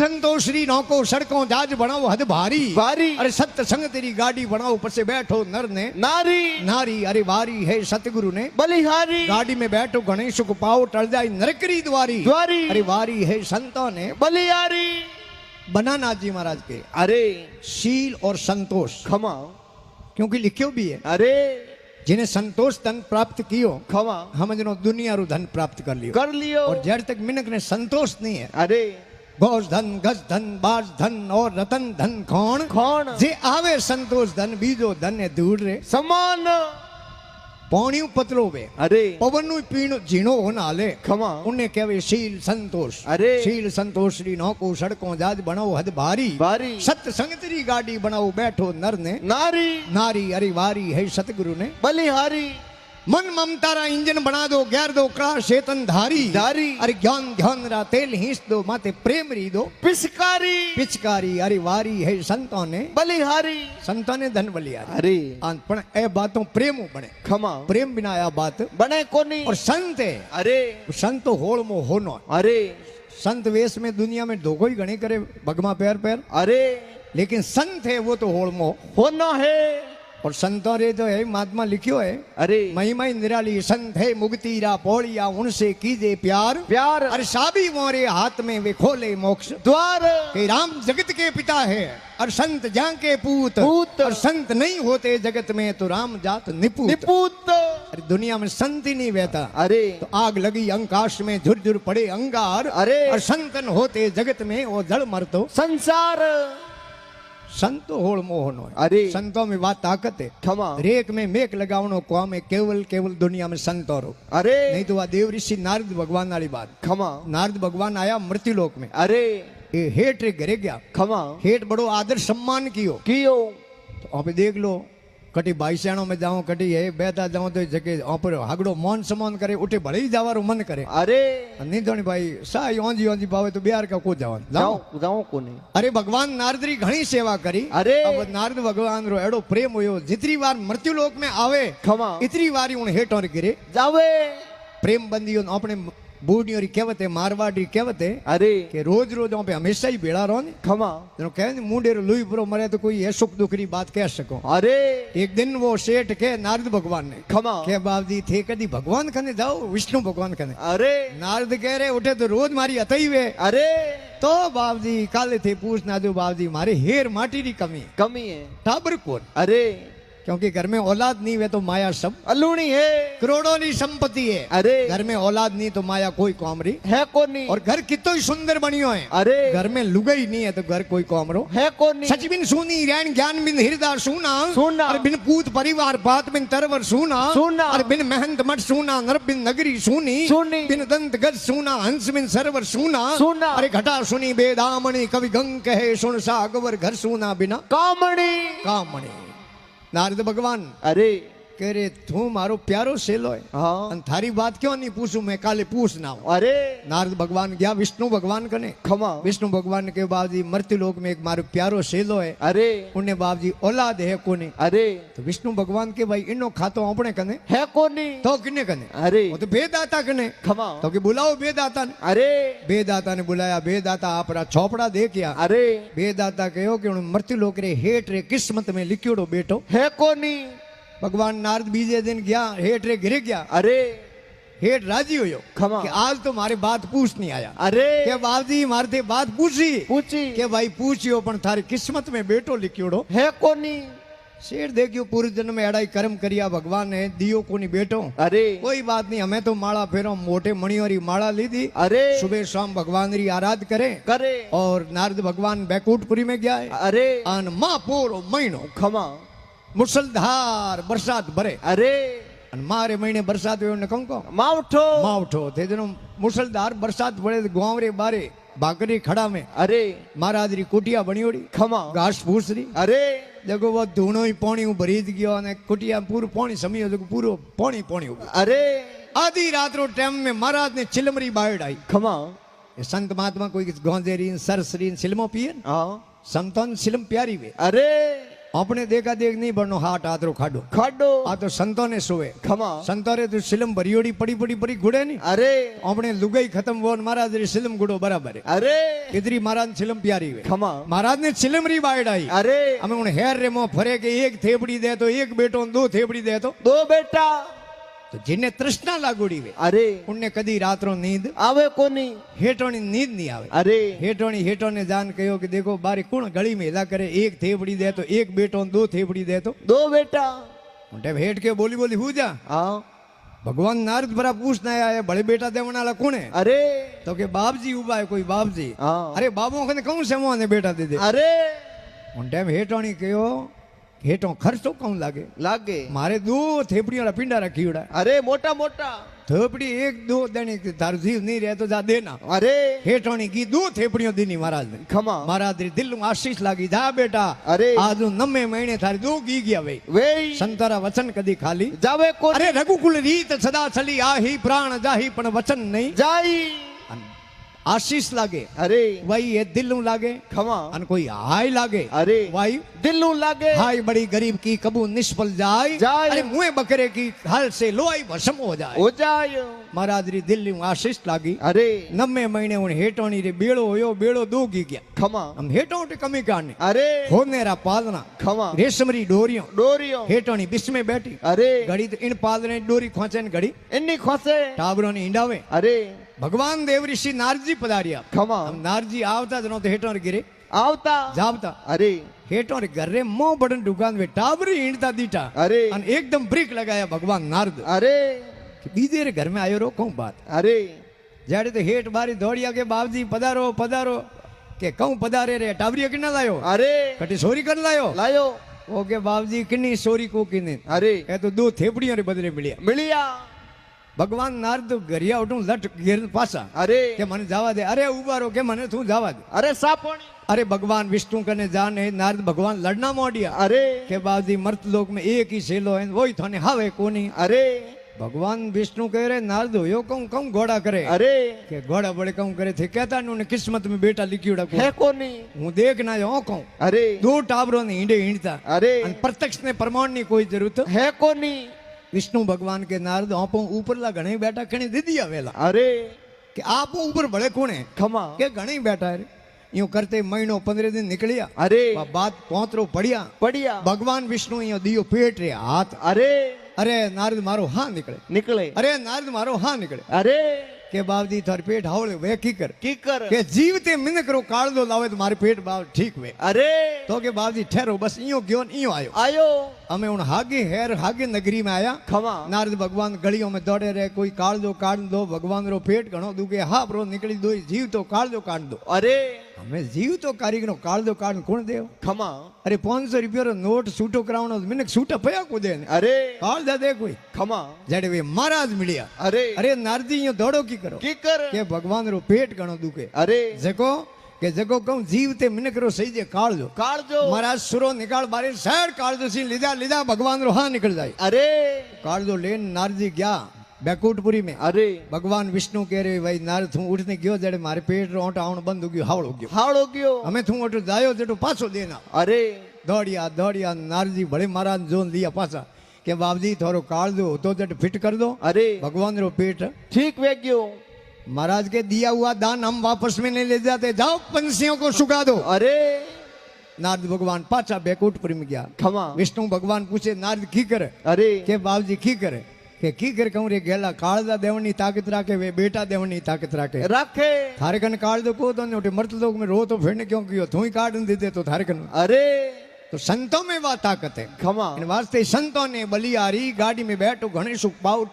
संतोषरी नौको सड़कों जाज बनाओ हद भारी भारी अरे सत्संग तेरी गाड़ी बनाओ पसे बैठो नर ने नारी नारी अरे वारी है सतगुरु ने बलिहारी गाड़ी में बैठो गणेश सुख पाओ टल जाए नरकरी द्वारी द्वारी अरे वारी है संतों ने बलिहारी बनाना जी महाराज के अरे शील और संतोष खमा क्योंकि लिखियो भी है अरे जिन्हें संतोष धन प्राप्त कियो खमा हम जनो दुनिया रू धन प्राप्त कर लियो और जड़ तक मिनक ने संतोष नहीं है अरे गौस धन गज धन बाज धन और रतन धन खोण खोण जे आवे संतोष धन बीजो धन दूर रे समान पौणियों पतलो वे अरे पवन पीणो झीणो हो नाले खमा उन्हें कहवे शील संतोष अरे शील संतोष री नौको सड़कों जाज बनाओ हद भारी भारी सत्संग तेरी गाड़ी बनाओ बैठो नर ने नारी नारी अरे वारी है सतगुरु ने बलिहारी मन ममता रा इंजन बना दो ग्यार दो क्रा चेतन धारी धारी अरे ज्ञान ध्यान रा तेल हींच दो माते प्रेम री दो पिचकारी पिचकारी अरे वारी है संतों ने बलिहारी संतों ने धन बलिया अरे पण ए बातों प्रेम बने खमा प्रेम बिना आ बात बने कोनी और संत है अरे संत होड़ मो होनो अरे संत वेश में दुनिया में धोखो ही घणी करे भगमा पैर पैर अरे लेकिन संत है वो तो होड़ मो होना है और संतों रे तो है महात्मा लिखियो है अरे महिमा निराली संत है मुक्ति रा पौड़िया उनसे कीजे प्यार प्यार अरे साबी मोरे हाथ में वे खोले मोक्ष द्वार कि राम जगत के पिता है और संत जां के पूत पूत और संत नहीं होते जगत में तो राम जात निपूत निपूत अरे दुनिया में संत ही नहीं बहता अरे तो आग लगी अंकाश में झुरझुर पड़े अंगार अरे और संतन होते जगत में वो जड़ मरतो संसार संतो होड़ मोहनो अरे संतों में बात ताकत है खमा रेक में मेक लगावनो काम है केवल केवल दुनिया में संतो रो अरे नहीं तो वह देव ऋषि नारद भगवान वाली बात खमा नारद भगवान आया मृत्यु लोक में अरे ये हेठ रे घरे गया खमा हेठ बड़ो आदर सम्मान कियो कियो तो आप देख लो कटी बाईसाणों में जाऊं कटी है बेता जाऊं तो जगह पर हागड़ो मौन सम्मान करे उठे भले ही जावारो मन करे अरे नहीं तो भाई साई ओंजी ओंजी पावे तो बिहार का को जावन जाओ जाओ कोनी अरे भगवान नारद री घणी सेवा करी अरे अब नारद भगवान रो एडो प्रेम होयो जितनी बार मृत्यु लोक में आवे खमा इतनी बार उन हेठों गिरे जावे प्रेम बंदियों अपने बूढ़ी और कहवत है मारवाड़ी कहवत है अरे कि रोज रोज पे हमेशा ही भेड़ा रहो ने खमा तो कहे मुंडे रो लुई पुरो मरे तो कोई है सुख दुख री बात कह सको अरे एक दिन वो सेठ के नारद भगवान ने खमा के बाप जी थे कदी भगवान कने जाओ विष्णु भगवान कने अरे नारद कह रहे उठे तो रोज मारी अतई वे अरे तो बाप जी काले थे पूछना जो बाप जी मारे हेर माटी री कमी है टाबर कौन अरे क्योंकि घर में औलाद नहीं वे तो माया सब अलूणी है करोड़ों की संपत्ति है अरे घर में औलाद नहीं तो माया कोई कौमरी है कोनी और घर कितो ही सुंदर बनियो है अरे घर में लुगाई नहीं है तो घर कोई कौमरो है कोनी सच बिन सुनी रैन ज्ञान बिन हृदय सुना सुना और बिन पूत परिवार बात बिन तरवर सुना सुना और बिन महंत मठ सुना नर बिन नगरी सुनी सुनी बिन दंत गज सुना हंस बिन सरवर सुना सुना अरे घटा सुनी बेदामणी कवि गंग कहे सुन सागवर घर सुना बिना कामणी कामणी नारद भगवान अरे कह रे तू मारो प्यारो सेलो है हाँ अन थारी बात क्यों नहीं पूछूं मैं काले पूछना हूं अरे नारद भगवान गया विष्णु भगवान कने खमा विष्णु भगवान के बाप जी मृत्यु लोक में एक मारो प्यारो सेलो है अरे उन्हें बाप जी औलाद है कोने अरे तो विष्णु भगवान के भाई इनो खातो अपने कने है कोनी तो किने कने अरे वो तो बेदाता कने खमा तो कि बुलाओ बेदाता ने अरे बेदाता ने बुलाया बेदाता आपरा चौपड़ा दे किया अरे बेदाता कहो कि उन मृत्यु लोक रे हेठ रे किस्मत में लिखियोड़ो बेटो है कोनी भगवान नारद बीजे दिन गया हेठ रे गिर गया अरे हेठ राजी हो खमा कि आज तो मारे बात पूछ नहीं आया अरे के बाप जी मारे थे बात पूछी पूछी के भाई पूछियो पण थारी किस्मत में बेटो लिखियोड़ो है कोनी शेर देखियो पूरे जन्म में एड़ा कर्म करिया भगवान ने दियो कोनी बेटो अरे कोई बात नहीं हमें तो माला फेरो मोटे मणियों री माला ली दी अरे सुबह शाम भगवान री आराध करे करे और नारद भगवान बैकुंठपुरी में गया है अरे आन माँ पोरो महीनो खमा मुसलधार बरसात भरे अरे અને મારે મહિને બરસાત હોય ને કંકો माउठो मावठो તે જેનો મુસલધાર બરસાત પડે ગાંવરે બારે भाकरी खड़ा में अरे महाराज री कुटिया बनी ओड़ी खमा घास फूस री अरे देखो वो धूणो ही पानी भरी गयो ने कुटिया पूरो पानी समियो देखो पूरो पानी पानी हो गयो। अरे आधी रात रो टाइम में महाराज ने चिलमरी बाहर आई खमा ये संत महात्मा कोई गौंजेरी सरसरी सिलमो पिए हाँ संतन सिलम प्यारी वे अरे આપણે દેખા દેખ નહીં બનો હાટ આદરો ખાડો ખાડો આ તો સંતોને સુવે ખમા સંતોરે તો સિલમ ભરિયોડી પડી પડી પડી ગુડે ની અરે આપણે લુગાઈ ખતમ વોન મહારાજ રે સિલમ ગુડો બરાબર હે અરે ઇધરી મહારાજ સિલમ પ્યારી વે ખમા મહારાજ ને સિલમ રી બાયડાઈ અરે અમે ઉન હેર રે મો ફરે કે એક થેપડી દે તો એક બેટો ને દો થેપડી દે તો દો બેટા જેને તૃષ્ણા લાગોડી વે અરે ઉનને કદી રાત્રો નીંદ આવે કોની હેટોની નીંદ નહીં આવે અરે हेटोने जान कहो कि देखो बारी कौन गली में हिला करे एक थेपड़ी दे तो एक बेटो दो थेपड़ी दे तो दो बेटा उनटे हेट के बोली बोली हु जा हाँ भगवान नारद भरा पूछना आया बड़े बेटा देवना वाला कौन है अरे तो के बाप जी उबा है कोई बाप जी हाँ अरे बाबू कहने कौन से मुँह ने बेटा दे दे अरे उन टाइम हेटोनी कहो हेटो खर्चो कौन लागे लागे मारे दो थेपड़ियों वाला पिंडा रखी उड़ा अरे मोटा मोटा थेपड़ी एक दो देने तार जीव नहीं रहे तो जा देना अरे हेटोनी की दो थेपड़ियों दीनी महाराज ने खमा महाराज रे दिल में आशीष लागी जा बेटा अरे आज 9 महीने थारी दो गी गया वे वे संतारा वचन कदी खाली जावे कोनी अरे रघुकुल रीत सदा चली आही प्राण जाही पण वचन नहीं जाई आशीष लागे अरे वही ये दिल नु लागे खमा अन कोई हाय लागे अरे वही दिल नु लागे हाय बड़ी गरीब की कबू निष्फल जाए जाए। अरे मुँह बकरे की हल से लोई भस्म हो जाए हो जाए महाराज री दिल नु आशीष लागी अरे 9 महीने उन हेटोनी रे बेड़ो होयो बेड़ो दो गी गया खमा हम हेटो टे कमी काने अरे होनेरा पालना खमा रेशमरी डोरियों डोरियो हेटोनी बिच में बैठी अरे घड़ी तो इन पादने डोरी खोचे ने घड़ी इन्नी खोसे टाबरों ने ईंडावे अरे भगवान देव ऋषि नारजी पधारिया खमा हम नारजी आवता जनो तो हेटों रे गिरे आवता जावता अरे हेटों रे घर रे मोह बड़न दुकान में टाबरी ईंडता दीटा अरे अन एकदम ब्रेक लगाया भगवान नारद अरे कि बीजे रे घर में आयो रो कहूं बात अरे जाड़े तो हेट बारी दौड़िया के बाबजी पधारो पधारो के कहूं पधारे रे टाबरी किन्ना लायो अरे कटी सोरी कर लायो लायो ओके बाबजी किन्नी सोरी को किन्नी अरे ए तो दो थेपड़ियों रे बदले मिलिया मिलिया भगवान नारद गरिया उठूं लट घेर पासा अरे के मने जावा दे अरे उबारो के मने तू जावा दे अरे सापोणी अरे भगवान विष्णु कने जाने नारद भगवान लड़ना मोडिया अरे के बाबजी मर्त लोक में एक ही सेलो है वही थाने हावे कोनी अरे भगवान विष्णु कह रहे नारद यो कहूं कहूं घोड़ा करे अरे के घोड़ा बड़े कहूं करे थे कहता ने किस्मत में बेटा लिखी उड़ा है कोनी हूं देख ना यो कहूं अरे दो टाबरों ने ईंडे ईंडता अरे अन प्रत्यक्ष ने प्रमाण ની કોઈ જરૂરત है कोनी विष्णु भगवान के नारद आपो ऊपरला घणे बैठा कणे दीदी आवेला अरे कि आपो ऊपर बड़े कोने खमा के घणे बैठा है यूं करते महीनो 15 दिन निकलिया अरे बात पहुंचरो पड़िया बढ़िया भगवान विष्णु यो दियो पेट रे हाथ अरे अरे नारद मारो हाँ निकले निकले अरे नारद मारो हाँ निकले अरे के बाबजी थार पेट हावले वे की कर के जीवते मिनकरो काल दो लावे तो मारे पेट बाब ठीक वे अरे तो के बाबजी ठहरो बस इयो गयो न इयो आयो आयो हमें उन हागे हेर हागे नगरी में आया खमा नारद भगवान गलियों में दौड़े रहे कोई काल दो काट दो भगवान रो पेट घणो दुखे हा प्रो निकली दो जीव तो काल दो काट दो अरे हमें जीव तो कारीगरो काल दो काट कौन देव खमा अरे 500 रुपया रो नोट सूटो करावनो मिनक सूटा पया को दे अरे काल दे दे कोई खमा जड़े वे महाराज मिलिया अरे अरे नारदी यो दौड़ो की करो की कर के भगवान रो पेट घणो दुखे अरे जको के जको कहूं जीवते मिनक रो सही जे काल दो काल जो महाराज सुरो निकाल बारे साइड काल दो सी लीधा लीधा भगवान रो हाँ निकल जाए अरे काल दो लेन नारजी गया बैकुंठपुरी में अरे भगवान विष्णु कह रहे भाई नारद थू उठने गयो जड़े मारे पेट रो आउण बंद हो गयो हावड़ो गयो हावड़ो गयो हमें थू उठ जायो जेटो पाछो देना अरे दौड़िया दौड़िया नारजी बड़े महाराज जोन लिया पाछा के बाबजी थोरो काल दो तो जट फिट कर दो अरे भगवान रो पेट ठीक वे गयो महाराज के दिया हुआ दान हम वापस में नहीं ले जाते जाओ पंछियों को सुखा दो अरे नारद भगवान पाछा बैकुंठपुरी में गया खमा विष्णु भगवान पूछे नारद की करे अरे के बाबजी की करे के की कर कहूं रे गेला काळदा देवनी ताकत राखे वे बेटा देवनी ताकत राखे रखे थारे कन काल दो को तो नोटे मर्त लोग में रो तो फिरने क्यों कियो तू ही काट दे दे तो थारे कन अरे तो संतों में वह ताकत है खमा इन वास्ते संतों ने बलियारी गाड़ी में बैठो घणे सुख पाओ